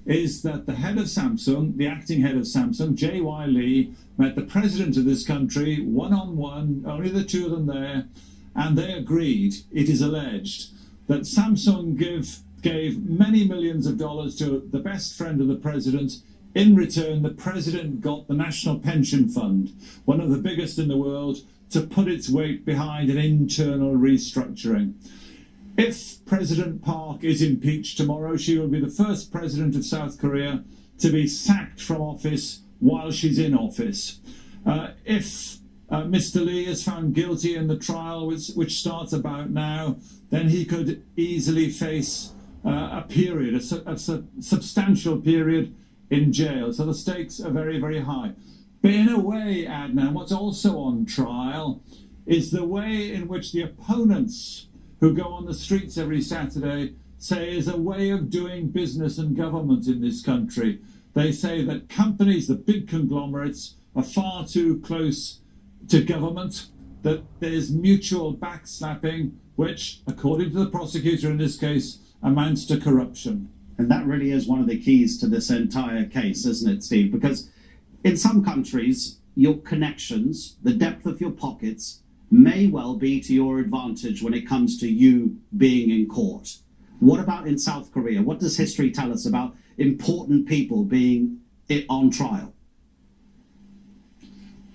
is that the head of Samsung, the acting head of Samsung, J.Y. Lee, met the president of this country one-on-one, only the two of them there, and they agreed, it is alleged, that Samsung gave many millions of dollars to the best friend of the president. In return, the president got the National Pension Fund, one of the biggest in the world, to put its weight behind an internal restructuring. If President Park is impeached tomorrow, she will be the first president of South Korea to be sacked from office while she's in office. If Mr. Lee is found guilty in the trial, which starts about now, then he could easily face a substantial period in jail. So the stakes are very, very high. But in a way, Adnan, what's also on trial is the way in which the opponents who go on the streets every Saturday say is a way of doing business and government in this country. They say that companies, the big conglomerates, are far too close to government, that there's mutual backslapping, which, according to the prosecutor in this case, amounts to corruption. And that really is one of the keys to this entire case, isn't it, Steve? Because in some countries, your connections, the depth of your pockets, may well be to your advantage when it comes to you being in court. What about in South Korea? What does history tell us about important people being on trial?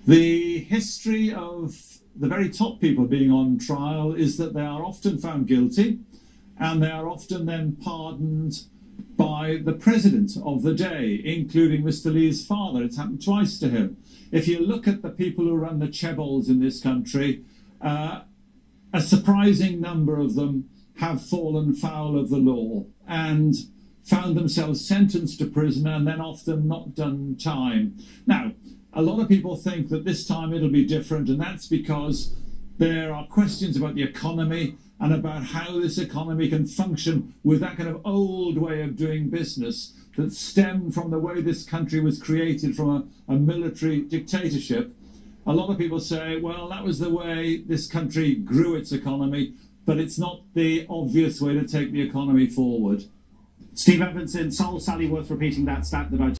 The history of the very top people being on trial is that they are often found guilty, and they are often then pardoned by the president of the day, including Mr. Lee's father. It's happened twice to him. If you look at the people who run the chaebols in this country, a surprising number of them have fallen foul of the law and found themselves sentenced to prison and then often not done time. Now, a lot of people think that this time it'll be different, and that's because there are questions about the economy and about how this economy can function with that kind of old way of doing business that stemmed from the way this country was created from a military dictatorship. A lot of people say, well, that was the way this country grew its economy, but it's not the obvious way to take the economy forward. Steve Evans in Seoul. Sally, worth repeating that stat that I